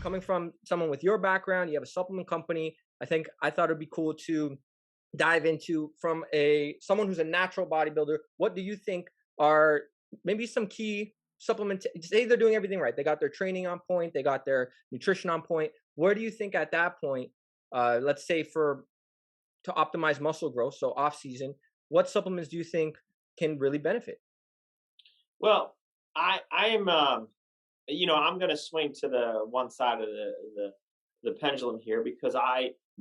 coming from someone with your background, you have a supplement company. I thought it'd be cool to dive into from a someone who's a natural bodybuilder. What do you think are maybe some key supplement? Say they're doing everything right. They got their training on point. They got their nutrition on point. Where do you think at that point, let's say for to optimize muscle growth, so off season, what supplements do you think can really benefit? Well, I am I'm going to swing to the one side of the pendulum here because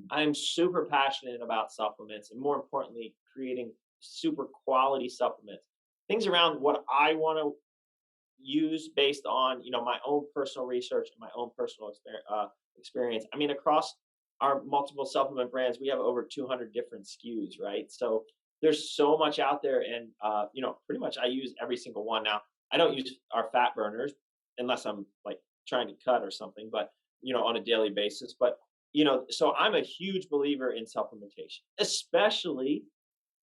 I'm super passionate about supplements and more importantly creating super quality supplements. Things around what I want to use based on, my own personal research and my own personal experience. I mean, across our multiple supplement brands, we have over 200 different SKUs, right? So there's so much out there, and pretty much I use every single one. Now, I don't use our fat burners unless I'm like trying to cut or something, but on a daily basis. But so I'm a huge believer in supplementation, especially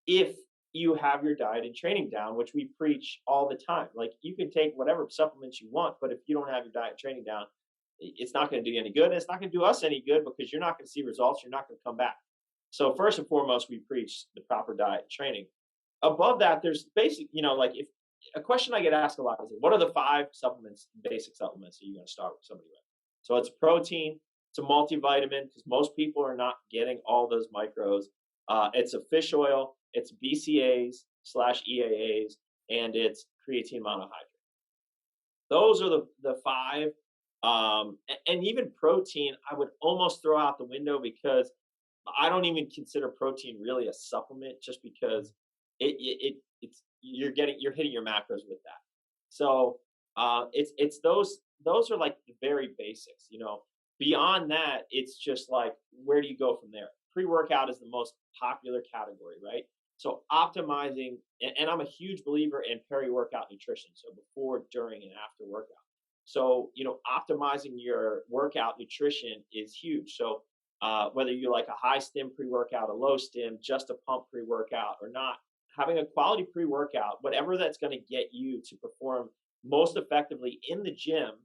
if you have your diet and training down, which we preach all the time. Like, you can take whatever supplements you want, but if you don't have your diet and training down, it's not going to do you any good. And it's not going to do us any good because you're not going to see results. You're not going to come back. So first and foremost, we preach the proper diet and training. Above that, there's basic, like if a question I get asked a lot is, what are the 5 supplements, basic supplements that you're going to start with somebody with? So it's protein, it's a multivitamin because most people are not getting all those micros. It's a fish oil, it's BCAAs/EAAs, and it's creatine monohydrate. Those are the 5. And even protein, I would almost throw out the window because I don't even consider protein really a supplement, just because it's you're hitting your macros with that. So it's those are like the very basics. Beyond that, it's just like, where do you go from there? Pre-workout is the most popular category, right? So optimizing, and I'm a huge believer in peri-workout nutrition. So before, during, and after workout. So, optimizing your workout nutrition is huge. So whether you like a high stim pre-workout, a low stim, just a pump pre-workout or not, having a quality pre-workout, whatever that's going to get you to perform most effectively in the gym,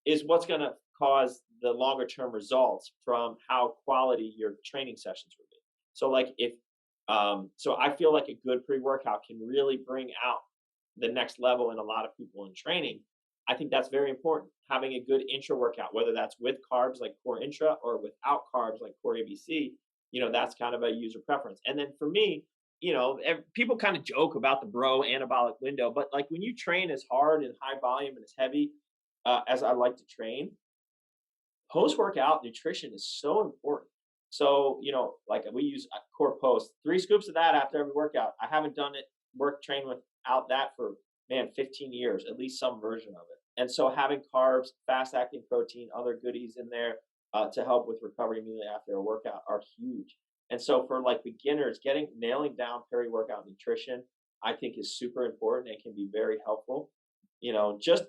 is what's going to cause the longer term results from how quality your training sessions will be. So like so I feel like a good pre-workout can really bring out the next level in a lot of people in training. I think that's very important. Having a good intra workout, whether that's with carbs like Core Intra or without carbs like Core ABC, that's kind of a user preference. And then for me, people kind of joke about the bro anabolic window, but like when you train as hard and high volume and as heavy as I like to train, post-workout nutrition is so important. So, like we use Core Post, 3 scoops of that after every workout. I haven't done it, trained without that for, 15 years, at least some version of it. And so having carbs, fast-acting protein, other goodies in there to help with recovery immediately after a workout are huge. And so for like beginners, nailing down peri-workout nutrition, I think is super important and can be very helpful. Just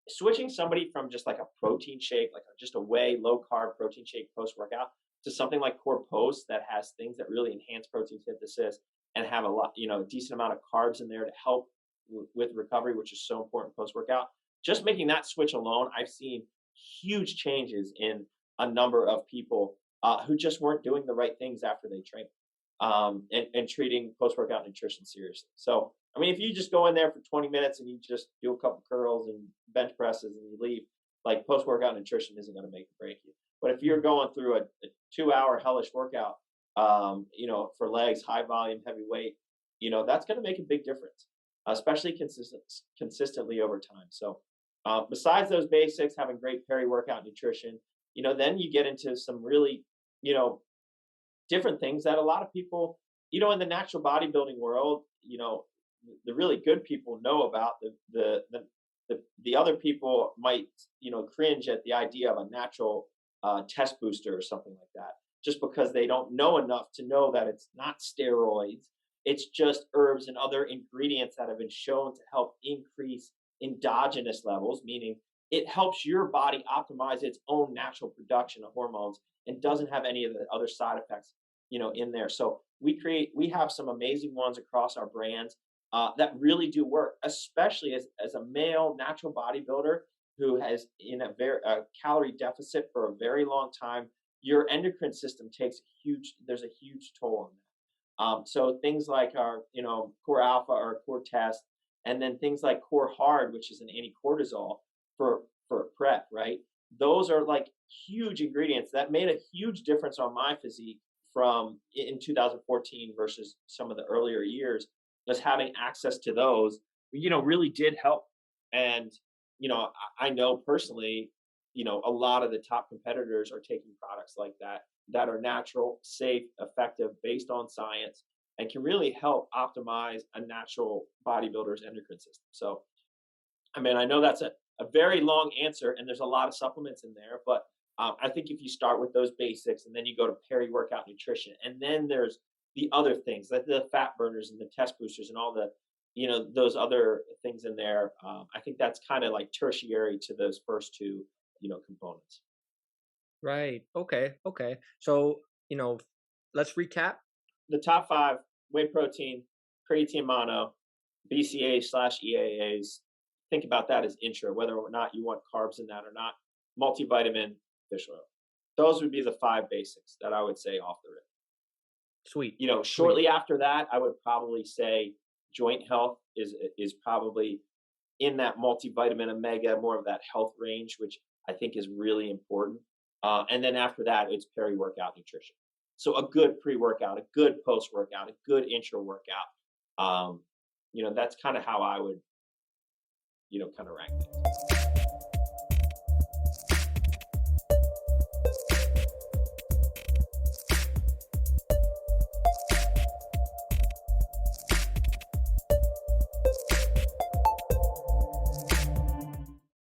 switching somebody from just like a protein shake, like just a whey low carb protein shake post workout, to something like Core Post that has things that really enhance protein synthesis and have a decent amount of carbs in there to help with recovery, which is so important post workout. Just making that switch alone, I've seen huge changes in a number of people who just weren't doing the right things after they train, and treating post workout nutrition seriously. So, I mean, if you just go in there for 20 minutes and you just do a couple curls and bench presses and you leave, like, post workout nutrition isn't going to make or break you. But if you're going through a 2-hour hellish workout, for legs, high volume, heavy weight, that's going to make a big difference, especially consistently over time. So besides those basics, having great peri-workout nutrition, then you get into some really, different things that a lot of people, in the natural bodybuilding world, the really good people know about. The other people might, cringe at the idea of a natural test booster or something like that, just because they don't know enough to know that it's not steroids. It's just herbs and other ingredients that have been shown to help increase endogenous levels, meaning it helps your body optimize its own natural production of hormones and doesn't have any of the other side effects, in there. So we have some amazing ones across our brands that really do work, especially as a male natural bodybuilder who has in a calorie deficit for a very long time, your endocrine system there's a huge toll on that. So things like our, Core Alpha or Core Test, and then things like Core Hard, which is an anti-cortisol for prep, right? Those are like huge ingredients that made a huge difference on my physique from in 2014 versus some of the earlier years. Just having access to those, really did help. And I know personally, a lot of the top competitors are taking products like that are natural, safe, effective, based on science, and can really help optimize a natural bodybuilder's endocrine system. So, I mean, I know that's a very long answer, and there's a lot of supplements in there, but I think if you start with those basics and then you go to peri-workout nutrition, and then there's the other things like the fat burners and the test boosters and all the, those other things in there. I think that's kind of like tertiary to those first two, components. Right. Okay. Okay. So, let's recap. The top five: whey protein, creatine mono, BCA/EAAs. Think about that as intra, whether or not you want carbs in that or not. Multivitamin, fish oil. Those would be the five basics that I would say off the rip. Sweet. Shortly after that, I would probably say joint health is probably in that multivitamin omega, more of that health range, which I think is really important. And then after that, it's peri-workout nutrition. So a good pre-workout, a good post-workout, a good intra-workout. That's kind of how I would, kind of rank things.